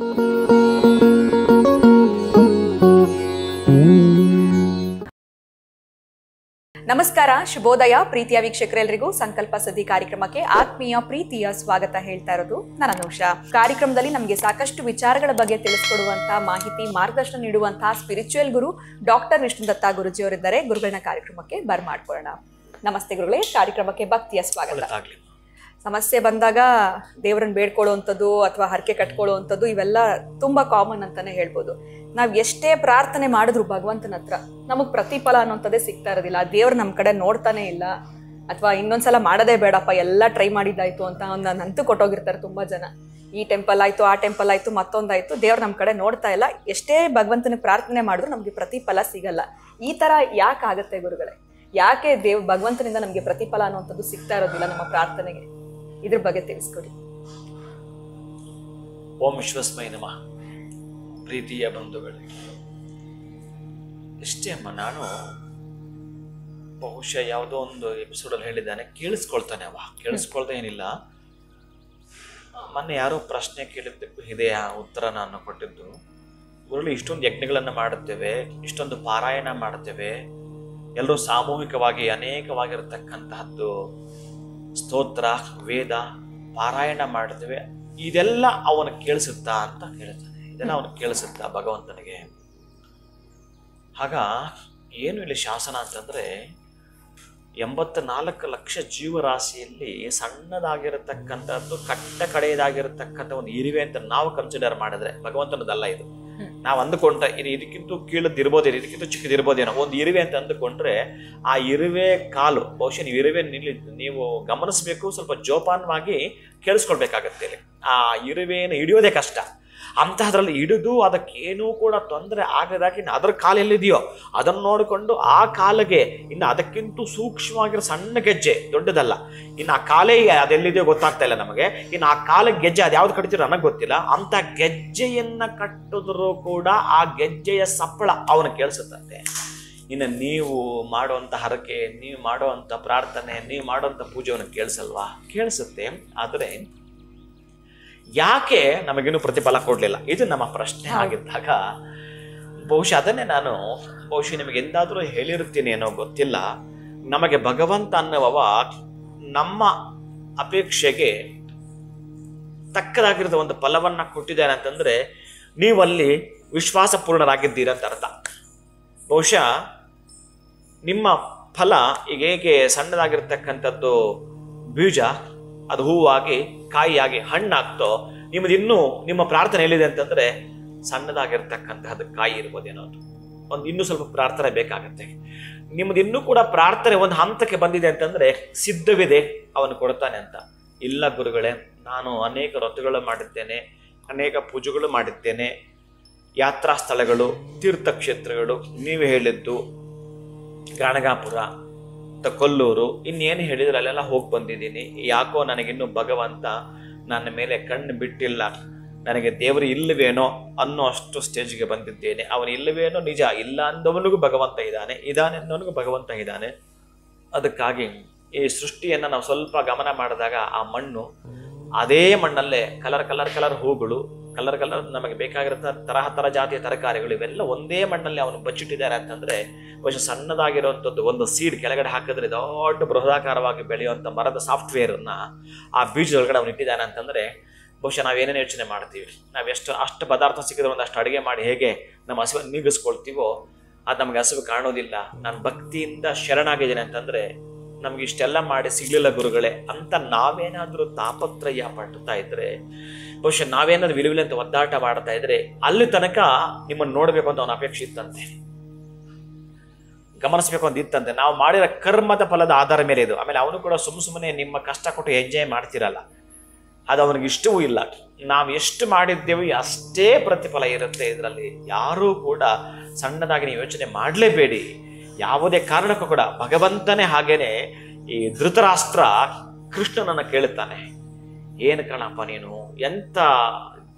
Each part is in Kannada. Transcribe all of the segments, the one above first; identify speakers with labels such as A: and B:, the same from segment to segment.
A: ನಮಸ್ಕಾರ, ಶುಭೋದಯ ಪ್ರೀತಿಯ ವೀಕ್ಷಕರೆಲ್ಲರಿಗೂ ಸಂಕಲ್ಪ ಸಿದ್ಧಿ ಕಾರ್ಯಕ್ರಮಕ್ಕೆ ಆತ್ಮೀಯ ಪ್ರೀತಿಯ ಸ್ವಾಗತ ಹೇಳ್ತಾ ಇರೋದು ನಾನು ಅನುಷಾ. ಕಾರ್ಯಕ್ರಮದಲ್ಲಿ ನಮಗೆ ಸಾಕಷ್ಟು ವಿಚಾರಗಳ ಬಗ್ಗೆ ತಿಳಿಸ್ಕೊಡುವಂತಹ ಮಾಹಿತಿ ಮಾರ್ಗದರ್ಶನ ನೀಡುವಂತಹ ಸ್ಪಿರಿಚುವಲ್ ಗುರು ಡಾಕ್ಟರ್ ವಿಷ್ಣುದತ್ತ ಗುರುಜಿ ಅವರಿದ್ದಾರೆ. ಗುರುಗಳನ್ನ ಕಾರ್ಯಕ್ರಮಕ್ಕೆ ಬರ್ಮಾಡ್ಕೊಳ್ಳೋಣ. ನಮಸ್ತೆ ಗುರುಗಳೇ, ಕಾರ್ಯಕ್ರಮಕ್ಕೆ ಭಕ್ತಿಯ ಸ್ವಾಗತ. ಸಮಸ್ಯೆ ಬಂದಾಗ ದೇವರನ್ನ ಬೇಡ್ಕೊಳ್ಳುವಂಥದ್ದು ಅಥವಾ ಹರಕೆ ಕಟ್ಕೊಳ್ಳುವಂಥದ್ದು ಇವೆಲ್ಲ ತುಂಬಾ ಕಾಮನ್ ಅಂತಾನೆ ಹೇಳ್ಬೋದು. ನಾವ್ ಎಷ್ಟೇ ಪ್ರಾರ್ಥನೆ ಮಾಡಿದ್ರು ಭಗವಂತನ ಹತ್ರ ನಮಗ್ ಪ್ರತಿಫಲ ಅನ್ನೋಂಥದ್ದೇ ಸಿಗ್ತಾ ಇರೋದಿಲ್ಲ. ದೇವ್ರು ನಮ್ ಕಡೆ ನೋಡ್ತಾನೆ ಇಲ್ಲ, ಅಥವಾ ಇನ್ನೊಂದ್ಸಲ ಮಾಡೋದೇ ಬೇಡಪ್ಪ ಎಲ್ಲ ಟ್ರೈ ಮಾಡಿದ್ದಾಯ್ತು ಅಂತ ಒಂದು ನಂತು ಕೊಟ್ಟೋಗಿರ್ತಾರೆ ತುಂಬಾ ಜನ. ಈ ಟೆಂಪಲ್ ಆಯ್ತು, ಆ ಟೆಂಪಲ್ ಆಯ್ತು, ಮತ್ತೊಂದಾಯ್ತು, ದೇವ್ರು ನಮ್ ಕಡೆ ನೋಡ್ತಾ ಇಲ್ಲ. ಎಷ್ಟೇ ಭಗವಂತನ ಪ್ರಾರ್ಥನೆ ಮಾಡಿದ್ರು ನಮ್ಗೆ ಪ್ರತಿಫಲ ಸಿಗಲ್ಲ. ಈ ತರ ಯಾಕೆ ಆಗತ್ತೆ ಗುರುಗಳೇ? ಯಾಕೆ ಭಗವಂತನಿಂದ ನಮ್ಗೆ ಪ್ರತಿಫಲ ಅನ್ನುವಂಥದ್ದು ಸಿಗ್ತಾ ಇರೋದಿಲ್ಲ ನಮ್ಮ ಪ್ರಾರ್ಥನೆಗೆ? ಇದ್ರ ಬಗ್ಗೆ ತಿಳಿಸ್ಕೊಡಿ.
B: ಓಂ ವಿಶ್ವಸ್ಮೈ ನಮಃ. ಪ್ರೀತಿಯ ಬಂಧುಗಳೇ, ಎಷ್ಟೇ ಅಮ್ಮ, ನಾನು ಬಹುಶಃ ಯಾವುದೋ ಒಂದು ಎಪಿಸೋಡಲ್ಲಿ ಹೇಳಿದ್ದಾನೆ, ಕೇಳಿಸ್ಕೊಳ್ತಾನೆ ಅವ, ಕೇಳಿಸ್ಕೊಳ್ತಾ ಏನಿಲ್ಲ. ಮೊನ್ನೆ ಯಾರೋ ಪ್ರಶ್ನೆ ಕೇಳಿದ್ದಕ್ಕೂ ಇದೆಯಾ ಉತ್ತರ ನಾನು ಕೊಟ್ಟಿದ್ದು. ಗುರುಗಳು, ಇಷ್ಟೊಂದು ಯಜ್ಞಗಳನ್ನು ಮಾಡುತ್ತೇವೆ, ಇಷ್ಟೊಂದು ಪಾರಾಯಣ ಮಾಡುತ್ತೇವೆ, ಎಲ್ಲರೂ ಸಾಮೂಹಿಕವಾಗಿ ಅನೇಕವಾಗಿರತಕ್ಕಂತಹದ್ದು ಸ್ತೋತ್ರ ವೇದ ಪಾರಾಯಣ ಮಾಡ್ತೇವೆ, ಇದೆಲ್ಲ ಅವನ ಕೇಳಿಸುತ್ತಾ ಅಂತ ಕೇಳ್ತಾನೆ. ಇದೆಲ್ಲ ಅವನು ಕೇಳಿಸುತ್ತಾ ಭಗವಂತನಿಗೆ? ಆಗ ಏನು ಇಲ್ಲಿ ಶಾಸನ ಅಂತಂದ್ರೆ, 84 ಲಕ್ಷ ಜೀವರಾಶಿಯಲ್ಲಿ ಸಣ್ಣದಾಗಿರತಕ್ಕಂಥದ್ದು ಕಟ್ಟ ಕಡೆಯದಾಗಿರತಕ್ಕಂಥ ಒಂದು ಇರುವೆ ಅಂತ ನಾವು ಕನ್ಸಿಡರ್ ಮಾಡಿದ್ರೆ ಭಗವಂತನದಲ್ಲ ಇದು. ನಾವು ಅಂದುಕೊಂಡ್ರೆ ಇದಕ್ಕಿಂತ ಕೀಳದಿರ್ಬೋದೇ, ಇದಕ್ಕಿಂತ ಚಿಕ್ಕದಿರ್ಬೋದೇನೋ ಒಂದು ಇರುವೆ ಅಂತ ಅಂದುಕೊಂಡ್ರೆ, ಆ ಇರುವೆ ಕಾಲು ಬಹುಶಃ ನೀವು ಇರುವೆ ನೀವು ಗಮನಿಸ್ಬೇಕು, ಸ್ವಲ್ಪ ಜೋಪಾನವಾಗಿ ಕೇಳಿಸ್ಕೊಳ್ಬೇಕಾಗತ್ತೆ. ಆ ಇರುವೆಯನ್ನು ಹಿಡಿಯೋದೇ ಕಷ್ಟ. ಅಂತಹದ್ರಲ್ಲಿ ಹಿಡಿದು ಅದಕ್ಕೇನೂ ಕೂಡ ತೊಂದರೆ ಆಗದಾಗಿ ಇನ್ನು ಅದರ ಕಾಲು ಎಲ್ಲಿದೆಯೋ ಅದನ್ನು ನೋಡಿಕೊಂಡು ಆ ಕಾಲಿಗೆ ಇನ್ನು ಅದಕ್ಕಿಂತ ಸೂಕ್ಷ್ಮವಾಗಿರೋ ಸಣ್ಣ ಗೆಜ್ಜೆ, ದೊಡ್ಡದಲ್ಲ, ಇನ್ನು ಆ ಕಾಲೇ ಅದೆಲ್ಲಿದೆಯೋ ಗೊತ್ತಾಗ್ತಾ ಇಲ್ಲ ನಮಗೆ. ಇನ್ನು ಆ ಕಾಲಿಗೆ ಗೆಜ್ಜೆ ಅದು ಯಾವ್ದು ಕಟ್ತಿರೋ ನನಗೆ ಗೊತ್ತಿಲ್ಲ. ಅಂತ ಗೆಜ್ಜೆಯನ್ನ ಕಟ್ಟಿದ್ರು ಕೂಡ ಆ ಗೆಜ್ಜೆಯ ಸಪ್ಪಳ ಅವನು ಕೇಳಿಸುತ್ತಂತೆ. ಇನ್ನು ನೀವು ಮಾಡುವಂಥ ಹರಕೆ, ನೀವು ಮಾಡುವಂಥ ಪ್ರಾರ್ಥನೆ, ನೀವು ಮಾಡುವಂಥ ಪೂಜೆಯನ್ನು ಕೇಳಿಸಲ್ವಾ? ಕೇಳಿಸುತ್ತೆ. ಆದರೆ ಯಾಕೆ ನಮಗಿನ್ನೂ ಪ್ರತಿಫಲ ಕೊಡಲಿಲ್ಲ? ಇದು ನಮ್ಮ ಪ್ರಶ್ನೆ ಆಗಿದ್ದಾಗ ಬಹುಶಃ ಅದನ್ನೇ ನಾನು ನಿಮಗೆ ಎಂದಾದರೂ ಹೇಳಿರ್ತೀನಿ ಏನೋ ಗೊತ್ತಿಲ್ಲ. ನಮಗೆ ಭಗವಂತ ಅನ್ನುವವ ನಮ್ಮ ಅಪೇಕ್ಷೆಗೆ ತಕ್ಕದಾಗಿರೋ ಒಂದು ಫಲವನ್ನ ಕೊಟ್ಟಿದ್ದಾನೆ ಅಂತಂದ್ರೆ ನೀವಲ್ಲಿ ವಿಶ್ವಾಸಪೂರ್ಣರಾಗಿದ್ದೀರ ಅಂತ ಅರ್ಥ. ಬಹುಶಃ ನಿಮ್ಮ ಫಲ ಈಗ ಹೇಗೆ ಸಣ್ಣದಾಗಿರ್ತಕ್ಕಂಥದ್ದು ಬೀಜ ಅದು ಹೂವಾಗಿ ಕಾಯಿಯಾಗಿ ಹಣ್ಣಾಗ್ತೋ, ನಿಮ್ಮದಿನ್ನೂ ನಿಮ್ಮ ಪ್ರಾರ್ಥನೆ ಎಲ್ಲಿದೆ ಅಂತಂದ್ರೆ ಸಣ್ಣದಾಗಿರ್ತಕ್ಕಂಥದ್ದು ಕಾಯಿ ಇರ್ಬೋದೇನೋ, ಒಂದು ಇನ್ನೂ ಸ್ವಲ್ಪ ಪ್ರಾರ್ಥನೆ ಬೇಕಾಗತ್ತೆ. ನಿಮ್ಮದಿನ್ನೂ ಕೂಡ ಪ್ರಾರ್ಥನೆ ಒಂದು ಹಂತಕ್ಕೆ ಬಂದಿದೆ ಅಂತಂದ್ರೆ ಸಿದ್ಧವಿದೆ, ಅವನು ಕೊಡ್ತಾನೆ ಅಂತ. ಇಲ್ಲ ಗುರುಗಳೇ, ನಾನು ಅನೇಕ ವ್ರತಗಳು ಮಾಡಿದ್ದೇನೆ, ಅನೇಕ ಪೂಜೆಗಳು ಮಾಡಿದ್ದೇನೆ, ಯಾತ್ರಾ ಸ್ಥಳಗಳು, ತೀರ್ಥಕ್ಷೇತ್ರಗಳು, ನೀವು ಹೇಳಿದ್ದು ಗಾಣಗಾಪುರ, ಕೊಲ್ಲೂರು, ಇನ್ನೇನು ಹೇಳಿದ್ರೆ ಅಲ್ಲೆಲ್ಲ ಹೋಗಿ ಬಂದಿದ್ದೀನಿ. ಯಾಕೋ ನನಗಿನ್ನೂ ಭಗವಂತ ನನ್ನ ಮೇಲೆ ಕಣ್ಣು ಬಿಟ್ಟಿಲ್ಲ, ನನಗೆ ದೇವರು ಇಲ್ಲವೇನೋ ಅನ್ನೋ ಅಷ್ಟು ಸ್ಟೇಜ್ಗೆ ಬಂದಿದ್ದೇನೆ. ಅವನು ಇಲ್ಲವೇನೋ ನಿಜ, ಇಲ್ಲ ಅಂದವನಿಗೂ ಭಗವಂತ ಇದ್ದಾನೆ, ಇದ್ದಾನೆ ಅನ್ನೋನಿಗೂ ಭಗವಂತ ಇದ್ದಾನೆ. ಅದಕ್ಕಾಗಿ ಈ ಸೃಷ್ಟಿಯನ್ನು ನಾವು ಸ್ವಲ್ಪ ಗಮನ ಮಾಡಿದಾಗ ಆ ಮಣ್ಣು, ಅದೇ ಮಣ್ಣಲ್ಲೇ ಕಲರ್ ಹೂಗಳು, ಕಲರ್ ನಮಗೆ ಬೇಕಾಗಿರೋ ತರಹ ಜಾತಿಯ ತರಕಾರಿಗಳು, ಇವೆಲ್ಲ ಒಂದೇ ಮಣ್ಣಲ್ಲಿ ಅವನು ಬಚ್ಚಿಟ್ಟಿದ್ದಾರೆ ಅಂತಂದ್ರೆ ಬಹುಶಃ ಸಣ್ಣದಾಗಿರುವಂಥದ್ದು ಒಂದು ಸೀಡ್ ಕೆಳಗಡೆ ಹಾಕಿದ್ರೆ ದೊಡ್ಡ ಬೃಹದಾಕಾರವಾಗಿ ಬೆಳೆಯುವಂಥ ಮರದ ಸಾಫ್ಟ್ವೇರನ್ನ ಆ ಬೀಜದೊಳಗಡೆ ಅವನು ಇಟ್ಟಿದ್ದಾನೆ ಅಂತಂದ್ರೆ ಬಹುಶಃ ನಾವೇನೇನು ಯೋಚನೆ ಮಾಡ್ತೀವಿ, ಅಷ್ಟು ಪದಾರ್ಥ ಸಿಕ್ಕಿದ್ರೆ ಒಂದಷ್ಟು ಅಡುಗೆ ಮಾಡಿ ಹೇಗೆ ನಮ್ಮ ಹಸುವನ್ನು ನೀಗಿಸ್ಕೊಳ್ತೀವೋ ಅದು ನಮಗೆ ಹಸುವು ಕಾಣೋದಿಲ್ಲ. ನಾನು ಭಕ್ತಿಯಿಂದ ಶರಣಾಗಿದ್ದೇನೆ ಅಂತಂದ್ರೆ ನಮ್ಗೆ ಇಷ್ಟೆಲ್ಲ ಮಾಡಿ ಸಿಗ್ಲಿಲ್ಲ ಗುರುಗಳೇ ಅಂತ ನಾವೇನಾದ್ರೂ ತಾಪತ್ರಯ ಪಡ್ತಾ ಇದ್ರೆ, ಬಹುಶಃ ನಾವೇನಾದ್ರೂ ವಿలుವಲೆ ಅಂತ ಒದ್ದಾಟ ಮಾಡ್ತಾ ಇದ್ರೆ, ಅಲ್ಲಿ ತನಕ ನಿಮ್ಮನ್ನು ನೋಡ್ಬೇಕು ಅಂತ ಅವನ ಅಪೇಕ್ಷೆ ಇತ್ತಂತೆ, ಗಮನಿಸ್ಬೇಕು ಅಂತ ಇತ್ತಂತೆ. ನಾವು ಮಾಡಿರೋ ಕರ್ಮದ ಫಲದ ಆಧಾರ ಮೇಲೆ ಇದು. ಆಮೇಲೆ ಅವನು ಕೂಡ ಸುಮ್ಮನೆ ನಿಮ್ಮ ಕಷ್ಟ ಕೊಟ್ಟು ಎಂಜಾಯ್ ಮಾಡ್ತಿರಲ್ಲ, ಅದು ಅವನಿಗೆ ಇಷ್ಟವೂ ಇಲ್ಲ. ನಾವು ಎಷ್ಟು ಮಾಡಿದ್ದೇವೆ ಅಷ್ಟೇ ಪ್ರತಿಫಲ ಇರುತ್ತೆ ಇದರಲ್ಲಿ. ಯಾರೂ ಕೂಡ ಸಣ್ಣದಾಗಿ ನೀವು ಯೋಚನೆ ಮಾಡಲೇಬೇಡಿ, ಯಾವುದೇ ಕಾರಣಕ್ಕೂ ಕೂಡ. ಭಗವಂತನೇ ಹಾಗೇನೆ ಈ ಧೃತರಾಷ್ಟ್ರ ಕೃಷ್ಣನನ್ನ ಕೇಳುತ್ತಾನೆ, ಏನು ಕಣಪ್ಪ ನೀನು, ಎಂತ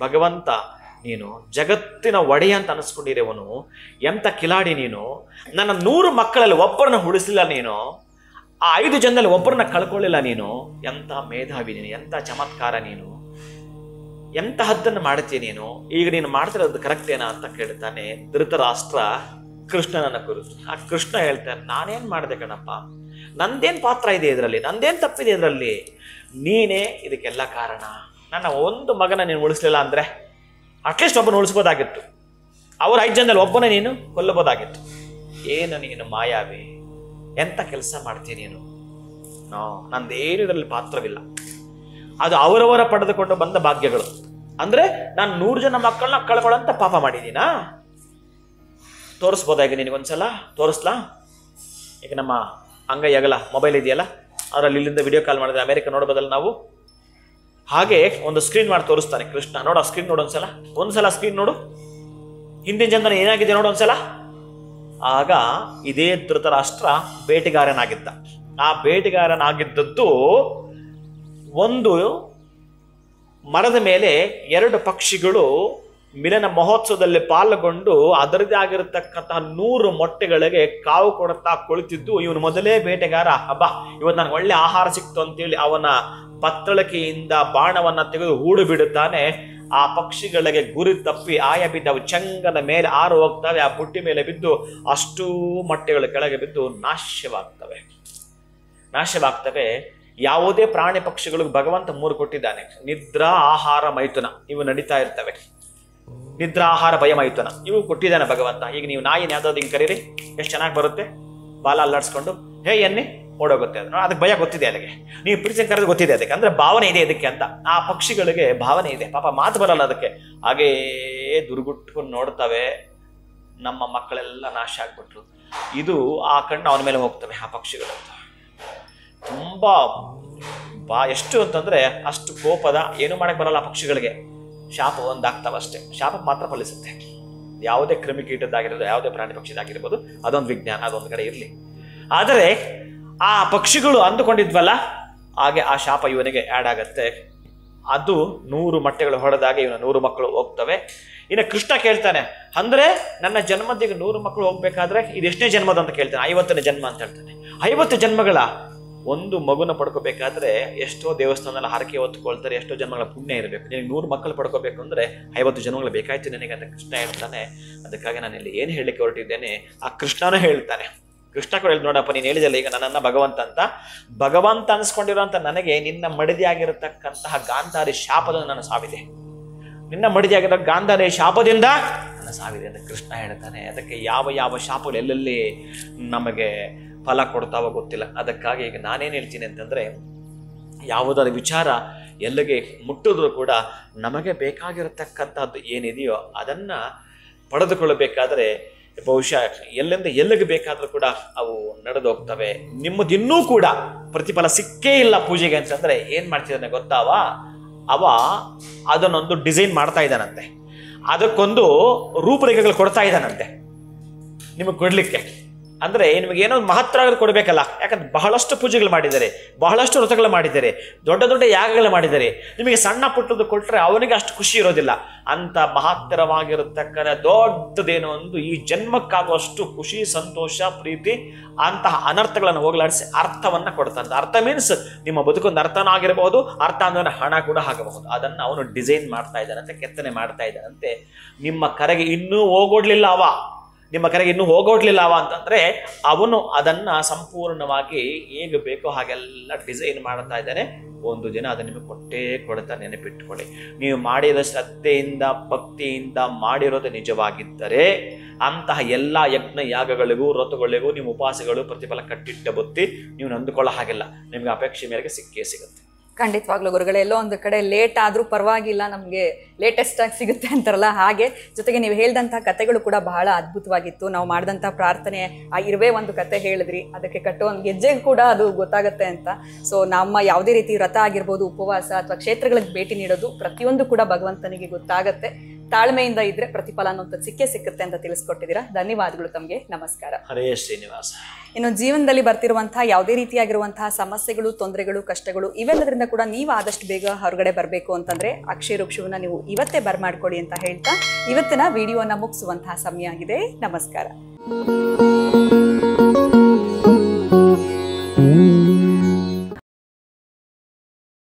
B: ಭಗವಂತ ನೀನು, ಜಗತ್ತಿನ ಒಡೆಯ ಅಂತ ಅನಿಸ್ಕೊಂಡಿರೋವನು, ಎಂತ ಕಿಲಾಡಿ ನೀನು, ನನ್ನ 100 ಮಕ್ಕಳಲ್ಲಿ ಒಬ್ಬರನ್ನ ಉಳಿಸಲಿಲ್ಲ ನೀನು, ಆ 5 ಜನದಲ್ಲಿ ಒಬ್ಬರನ್ನ ಕಳ್ಕೊಳ್ಳಿಲ್ಲ ನೀನು, ಎಂತ ಮೇಧಾವಿ ನೀನು, ಎಂತ ಚಮತ್ಕಾರ ನೀನು. ಎಂತಹದ್ದನ್ನು ಮಾಡ್ತೀಯ ನೀನು, ಈಗ ನೀನು ಮಾಡ್ತಿರೋದು ಕರೆಕ್ಟ್ ಏನಾ ಅಂತ ಕೇಳ್ತಾನೆ ಧೃತರಾಷ್ಟ್ರ ಕೃಷ್ಣನನ್ನ ಕುರಿತು. ಆ ಕೃಷ್ಣ ಹೇಳ್ತಾನೆ, ನಾನೇನ್ ಮಾಡಿದೆ ಕಣಪ್ಪ, ನಂದೇನ್ ಪಾತ್ರ ಇದೆ ಇದರಲ್ಲಿ, ನಂದೇನ್ ತಪ್ಪಿದೆ ಇದರಲ್ಲಿ, ನೀನೇ ಇದಕ್ಕೆಲ್ಲ ಕಾರಣ. ನನ್ನ ಒಂದು ಮಗನ ನೀನು ಉಳಿಸ್ಲಿಲ್ಲ ಅಂದ್ರೆ ಅಟ್ಲೀಸ್ಟ್ ಒಬ್ಬನ ಉಳಿಸ್ಬೋದಾಗಿತ್ತು, ಅವ್ರ 5 ಜನದಲ್ಲಿ ಒಬ್ಬನೇ ನೀನು ಕೊಲ್ಲಬೋದಾಗಿತ್ತು. ಏನು ನೀನು ಮಾಯಾವಿ, ಎಂತ ಕೆಲಸ ಮಾಡ್ತೀನಿ ನೀನು? ನಂದೇನು ಇದರಲ್ಲಿ ಪಾತ್ರವಿಲ್ಲ, ಅದು ಅವರವರ ಪಡೆದುಕೊಂಡು ಬಂದ ಭಾಗ್ಯಗಳು. ಅಂದ್ರೆ ನಾನು 100 ಜನ ಮಕ್ಕಳನ್ನ ಕಳ್ಕೊಳ್ಳೋಂತ ಪಾಪ ಮಾಡಿದೀನಾ? ತೋರಿಸ್ಬೋದಾ ಈಗ ನಿನಗೊಂದ್ಸಲ? ತೋರಿಸ್ಲಾ? ಈಗ ನಮ್ಮ ಅಂಗೈ ಅಗಲ ಮೊಬೈಲ್ ಇದೆಯಲ್ಲ, ಅದರಲ್ಲಿ ಇಲ್ಲಿಂದ ವಿಡಿಯೋ ಕಾಲ್ ಮಾಡಿದ್ರೆ ಅಮೆರಿಕ ನೋಡ್ಬೋದಲ್ಲ ನಾವು. ಹಾಗೆ ಒಂದು ಸ್ಕ್ರೀನ್ ಮಾಡಿ ತೋರಿಸ್ತಾನೆ ಕೃಷ್ಣ. ನೋಡು ಆ ಸ್ಕ್ರೀನ್ ನೋಡು ಒಂದ್ಸಲ ಸ್ಕ್ರೀನ್ ನೋಡು, ಹಿಂದಿನ ಜನ್ಮ ಏನಾಗಿದೆ ನೋಡು ಒಂದ್ಸಲ. ಆಗ ಇದೇ ಧೃತರಾಷ್ಟ್ರ ಬೇಟೆಗಾರನಾಗಿದ್ದ. ಆ ಬೇಟೆಗಾರನಾಗಿದ್ದದ್ದು ಒಂದು ಮರದ ಮೇಲೆ 2 ಪಕ್ಷಿಗಳು ಮಿಲನ ಮಹೋತ್ಸವದಲ್ಲಿ ಪಾಲ್ಗೊಂಡು ಅದರದೇ ಆಗಿರತಕ್ಕಂತಹ 100 ಮೊಟ್ಟೆಗಳಿಗೆ ಕಾವು ಕೊಡುತ್ತಾ ಕುಳಿತಿದ್ದು. ಇವನು ಮೊದಲೇ ಬೇಟೆಗಾರ, ಹಬ್ಬ ಇವತ್ತು ನನಗೆ ಒಳ್ಳೆ ಆಹಾರ ಸಿಕ್ತು ಅಂತೇಳಿ ಅವನ ಬತ್ತಳಿಕೆಯಿಂದ ಬಾಣವನ್ನ ತೆಗೆದು ಹೂಡು ಬಿಡುತ್ತಾನೆ. ಆ ಪಕ್ಷಿಗಳಿಗೆ ಗುರಿ ತಪ್ಪಿ ಆಯ ಬಿದ್ದು ಅವು ಚಂಗನ ಮೇಲೆ ಆರು ಹೋಗ್ತವೆ. ಆ ಬುಟ್ಟಿ ಮೇಲೆ ಬಿದ್ದು ಅಷ್ಟೂ ಮೊಟ್ಟೆಗಳು ಕೆಳಗೆ ಬಿದ್ದು ನಾಶವಾಗ್ತವೆ. ಯಾವುದೇ ಪ್ರಾಣಿ ಪಕ್ಷಿಗಳಿಗೆ ಭಗವಂತ 3 ಕೊಟ್ಟಿದ್ದಾನೆ: ನಿದ್ರಾ, ಆಹಾರ, ಮೈಥುನ. ಇವು ನಡೀತಾ ಇರ್ತವೆ. ನಿದ್ರಾ, ಆಹಾರ, ಭಯ, ಮೈಥುನ ಇವು ಕೊಟ್ಟಿದ್ದಾನೆ ಭಗವಂತ. ಈಗ ನೀವು ನಾಯಿನ ಯಾವ್ದಾದ್ರು ಹಿಂಗೆ ಕರೀರಿ, ಎಷ್ಟು ಚೆನ್ನಾಗಿ ಬರುತ್ತೆ, ಬಾಲ ಅಲ್ಲಾಡ್ಸ್ಕೊಂಡು ಹೇ ಎನ್ನಿ ಓಡೋಗುತ್ತೆ. ಅದಕ್ಕೆ ಭಯ ಗೊತ್ತಿದೆ, ಅಲ್ಲಿಗೆ ನೀವು ಪ್ರೀತಿ ಕರೆದು ಗೊತ್ತಿದೆ, ಅದಕ್ಕೆ ಅಂದ್ರೆ ಭಾವನೆ ಇದೆ ಇದಕ್ಕೆ ಅಂತ. ಆ ಪಕ್ಷಿಗಳಿಗೆ ಭಾವನೆ ಇದೆ, ಪಾಪ ಮಾತು ಬರಲ್ಲ ಅದಕ್ಕೆ. ಹಾಗೇ ದುರ್ಗುಟ್ಕೊಂಡು ನೋಡ್ತವೆ. ನಮ್ಮ ಮಕ್ಕಳೆಲ್ಲ ನಾಶ ಆಗ್ಬಿಟ್ರು. ಇದು ಆ ಕಣ್ಣು ಅವನ ಮೇಲೆ ಹೋಗ್ತವೆ. ಆ ಪಕ್ಷಿಗಳು ತುಂಬಾ ಎಷ್ಟು ಅಂತಂದ್ರೆ ಅಷ್ಟು ಕೋಪದ, ಏನು ಮಾಡಕ್ ಬರಲ್ಲ ಆ ಪಕ್ಷಿಗಳಿಗೆ. ಶಾಪ ಒಂದಾಗ್ತಾವಷ್ಟೇ, ಶಾಪ ಮಾತ್ರ ಫಲಿಸುತ್ತೆ. ಯಾವುದೇ ಕ್ರಿಮಿಕೀಟದ್ದಾಗಿರ್ಬೋದು, ಯಾವುದೇ ಪ್ರಾಣಿ ಪಕ್ಷಿದಾಗಿರ್ಬೋದು, ಅದೊಂದು ವಿಜ್ಞಾನ, ಅದೊಂದು ಕಡೆ ಇರಲಿ. ಆದರೆ ಆ ಪಕ್ಷಿಗಳು ಅಂದುಕೊಂಡಿದ್ವಲ್ಲ, ಹಾಗೆ ಆ ಶಾಪ ಇವನಿಗೆ ಆ್ಯಡ್ ಆಗತ್ತೆ. ಅದು 100 ಮೊಟ್ಟೆಗಳು ಹೊಡೆದಾಗ ಇವನ 100 ಮಕ್ಕಳು ಹೋಗ್ತವೆ. ಇನ್ನು ಕೃಷ್ಣ ಕೇಳ್ತಾನೆ, ಅಂದ್ರೆ ನನ್ನ ಜನ್ಮದಿಗೆ 100 ಮಕ್ಕಳು ಹೋಗ್ಬೇಕಾದ್ರೆ ಇದು ಎಷ್ಟನೇ ಜನ್ಮದ ಅಂತ ಕೇಳ್ತಾನೆ. 50ನೇ ಜನ್ಮ ಅಂತ ಹೇಳ್ತಾನೆ. 50 ಜನ್ಮಗಳ ಒಂದು ಮಗುನ ಪಡ್ಕೋಬೇಕಾದ್ರೆ ಎಷ್ಟೋ ದೇವಸ್ಥಾನದಲ್ಲಿ ಹರಕೆ ಹೊತ್ಕೊಳ್ತಾರೆ, ಎಷ್ಟೋ ಜನ್ಮಗಳ ಪುಣ್ಯ ಇರಬೇಕು. ನಿನಗೆ 100 ಮಕ್ಕಳು ಪಡ್ಕೋಬೇಕು ಅಂದ್ರೆ 50 ಜನ್ಮಗಳು ಬೇಕಾಯ್ತು ನನಗೆ ಅಂತ ಕೃಷ್ಣ ಹೇಳ್ತಾನೆ. ಅದಕ್ಕಾಗಿ ನಾನು ಇಲ್ಲಿ ಏನು ಹೇಳಲಿಕ್ಕೆ ಹೊರಟಿದ್ದೇನೆ, ಆ ಕೃಷ್ಣನೂ ಹೇಳ್ತಾನೆ. ಕೃಷ್ಣ ಕೂಡ ಹೇಳಿ, ನೋಡಪ್ಪ ನೀನು ಹೇಳಿದಲ್ಲ ಈಗ ನನ್ನನ್ನ ಭಗವಂತ ಅಂತ, ಭಗವಂತ ಅನ್ಸ್ಕೊಂಡಿರೋಂಥ ನನಗೆ ನಿನ್ನ ಮಡಿದಿಯಾಗಿರತಕ್ಕಂತಹ ಗಾಂಧಾರಿ ಶಾಪದ ನನ್ನ ಸಾವಿದೆ, ನಿನ್ನ ಮಡಿದಿಯಾಗಿರೋ ಗಾಂಧಾರಿ ಶಾಪದಿಂದ ನನ್ನ ಸಾವಿದೆ ಅಂತ ಕೃಷ್ಣ ಹೇಳ್ತಾನೆ. ಅದಕ್ಕೆ ಯಾವ ಶಾಪಗಳು ಎಲ್ಲೆಲ್ಲಿ ನಮಗೆ ಫಲ ಕೊಡ್ತಾವೋ ಗೊತ್ತಿಲ್ಲ. ಅದಕ್ಕಾಗಿ ಈಗ ನಾನೇನು ಹೇಳ್ತೀನಿ ಅಂತಂದ್ರೆ, ಯಾವುದಾದ ವಿಚಾರ ಎಲ್ಲಿಗೆ ಮುಟ್ಟಿದ್ರು ಕೂಡ ನಮಗೆ ಬೇಕಾಗಿರತಕ್ಕಂಥದ್ದು ಏನಿದೆಯೋ ಅದನ್ನ ಪಡೆದುಕೊಳ್ಳಬೇಕಾದ್ರೆ ಬಹುಶಃ ಎಲ್ಲಿಂದ ಎಲ್ಲಿಗೆ ಬೇಕಾದ್ರೂ ಕೂಡ ಅವು ನಡೆದು ಹೋಗ್ತವೆ. ನಿಮ್ಮದಿನ್ನೂ ಕೂಡ ಪ್ರತಿಫಲ ಸಿಕ್ಕೇ ಇಲ್ಲ ಪೂಜೆಗೆ ಅಂತಂದ್ರೆ ಏನ್ ಮಾಡ್ತಿದ್ದಾನೆ ಗೊತ್ತಾವ? ಅವ ಅದನ್ನೊಂದು ಡಿಸೈನ್ ಮಾಡ್ತಾ ಇದ್ದಾನಂತೆ, ಅದಕ್ಕೊಂದು ರೂಪರೇಖೆಗಳು ಕೊಡ್ತಾ ಇದ್ದಾನಂತೆ ನಿಮಗೆ ಕೊಡ್ಲಿಕ್ಕೆ. ಅಂದ್ರೆ ನಿಮಗೆ ಏನೋ ಮಹತ್ವವಾಗಿ ಕೊಡಬೇಕಲ್ಲ, ಯಾಕಂದ್ರೆ ಬಹಳಷ್ಟು ಪೂಜೆಗಳು ಮಾಡಿದ್ದಾರೆ, ಬಹಳಷ್ಟು ವ್ರತಗಳು ಮಾಡಿದ್ದಾರೆ, ದೊಡ್ಡ ಯಾಗಗಳು ಮಾಡಿದ್ದಾರೆ. ನಿಮಗೆ ಸಣ್ಣ ಪುಟ್ಟದ್ದು ಕೊಟ್ಟರೆ ಅವನಿಗೆ ಅಷ್ಟು ಖುಷಿ ಇರೋದಿಲ್ಲ. ಅಂತ ಮಹತ್ತರವಾಗಿರತಕ್ಕಂಥ ದೊಡ್ಡದೇನೋ ಒಂದು ಈ ಜನ್ಮಕ್ಕಾಗುವಷ್ಟು ಖುಷಿ, ಸಂತೋಷ, ಪ್ರೀತಿ, ಅಂತಹ ಅನರ್ಥಗಳನ್ನು ಹೋಗಲಾಡಿಸಿ ಅರ್ಥವನ್ನ ಕೊಡ್ತಾನೆ. ಅರ್ಥ ಮೀನ್ಸ್ ನಿಮ್ಮ ಬದುಕೊಂದು ಅರ್ಥನೂ ಆಗಿರಬಹುದು, ಅರ್ಥ ಅಂದ್ರೆ ಹಣ ಕೂಡ ಆಗಬಹುದು. ಅದನ್ನ ಅವನು ಡಿಸೈನ್ ಮಾಡ್ತಾ ಇದ್ದಾನಂತೆ, ಕೆತ್ತನೆ ಮಾಡ್ತಾ ಇದ್ದಾನಂತೆ. ನಿಮ್ಮ ಕರೆಗೆ ಇನ್ನೂ ಹೋಗೋಡ್ಲಿಲ್ಲ ಅವ ಅಂತಂದ್ರೆ ಅವನು ಅದನ್ನ ಸಂಪೂರ್ಣವಾಗಿ ಹೇಗೆ ಬೇಕೋ ಹಾಗೆಲ್ಲ ಡಿಸೈನ್ ಮಾಡ್ತಾ ಇದ್ದಾನೆ. ಒಂದು ದಿನ ಅದನ್ನ ನಿಮಗೆ ಕೊಟ್ಟೇ ಕೊಡ್ತಾ, ನೆನಪಿಟ್ಕೊಳ್ಳಿ. ನೀವು ಮಾಡಿದ ಶ್ರದ್ಧೆಯಿಂದ ಭಕ್ತಿಯಿಂದ ಮಾಡಿರೋದು ನಿಜವಾಗಿದ್ದರೆ ಅಂತಹ ಎಲ್ಲ ಯಜ್ಞ ಯಾಗಗಳಿಗೂ ವ್ರತಗಳಿಗೂ ನಿಮ್ಮ ಉಪವಾಸಗಳು ಪ್ರತಿಫಲ ಕಟ್ಟಿಟ್ಟ ಬುತ್ತಿ ನೀವು ನಂದುಕೊಳ್ಳೋ ಹಾಗಿಲ್ಲ, ನಿಮ್ಗೆ ಅಪೇಕ್ಷೆ ಮೇರೆಗೆ ಸಿಕ್ಕೇ ಸಿಗುತ್ತೆ.
A: ಖಂಡಿತವಾಗ್ಲೂ ಗುರುಗಳೇ, ಎಲ್ಲೋ ಒಂದು ಕಡೆ ಲೇಟ್ ಆದ್ರೂ ಪರವಾಗಿಲ್ಲ, ನಮಗೆ ಲೇಟೆಸ್ಟ್ ಆಗಿ ಸಿಗುತ್ತೆ ಅಂತಾರಲ್ಲ ಹಾಗೆ. ಜೊತೆಗೆ ನೀವು ಹೇಳಿದಂತಹ ಕಥೆಗಳು ಕೂಡ ಬಹಳ ಅದ್ಭುತವಾಗಿತ್ತು. ನಾವು ಮಾಡಿದಂತಹ ಪ್ರಾರ್ಥನೆ, ಆ ಇರುವೆ ಒಂದು ಕತೆ ಹೇಳಿದ್ರಿ, ಅದಕ್ಕೆ ಕಟ್ಟೋ ಒಂದು ಗೆಜ್ಜೆ ಕೂಡ ಅದು ಗೊತ್ತಾಗುತ್ತೆ ಅಂತ. ಸೊ ನಮ್ಮ ಯಾವುದೇ ರೀತಿ ವ್ರತ ಆಗಿರ್ಬೋದು, ಉಪವಾಸ ಅಥವಾ ಕ್ಷೇತ್ರಗಳಿಗೆ ಭೇಟಿ ನೀಡೋದು ಪ್ರತಿಯೊಂದು ಕೂಡ ಭಗವಂತನಿಗೆ ಗೊತ್ತಾಗತ್ತೆ. ತಾಳ್ಮೆಯಿಂದ ಇದ್ರೆ ಪ್ರತಿಫಲ ಅನ್ನೋಂಥದ್ದು ಸಿಕ್ಕೇ ಅಂತ ತಿಳಿಸ್ಕೊಟ್ಟಿದ್ದೀರಾ. ಧನ್ಯವಾದಗಳು ತಮಗೆ. ನಮಸ್ಕಾರ.
B: ಹರೇ ಶ್ರೀನಿವಾಸ.
A: ಇನ್ನು ಜೀವನದಲ್ಲಿ ಬರ್ತಿರುವಂತಹ ಯಾವುದೇ ರೀತಿಯಾಗಿರುವಂತಹ ಸಮಸ್ಯೆಗಳು, ತೊಂದರೆಗಳು, ಕಷ್ಟಗಳು ಇವೆಲ್ಲದರಿಂದ ಕೂಡ ನೀವು ಆದಷ್ಟು ಬೇಗ ಹೊರಗಡೆ ಬರಬೇಕು ಅಂತಂದ್ರೆ ಅಕ್ಷಯ ವೃಕ್ಷವನ್ನ ನೀವು ಇವತ್ತೇ ಬರ್ಮಾಡ್ಕೊಳ್ಳಿ ಅಂತ ಹೇಳ್ತಾ ಇವತ್ತಿನ ವಿಡಿಯೋನ ಮುಗಿಸುವಂತಹ ಸಮಯ ಆಗಿದೆ. ನಮಸ್ಕಾರ.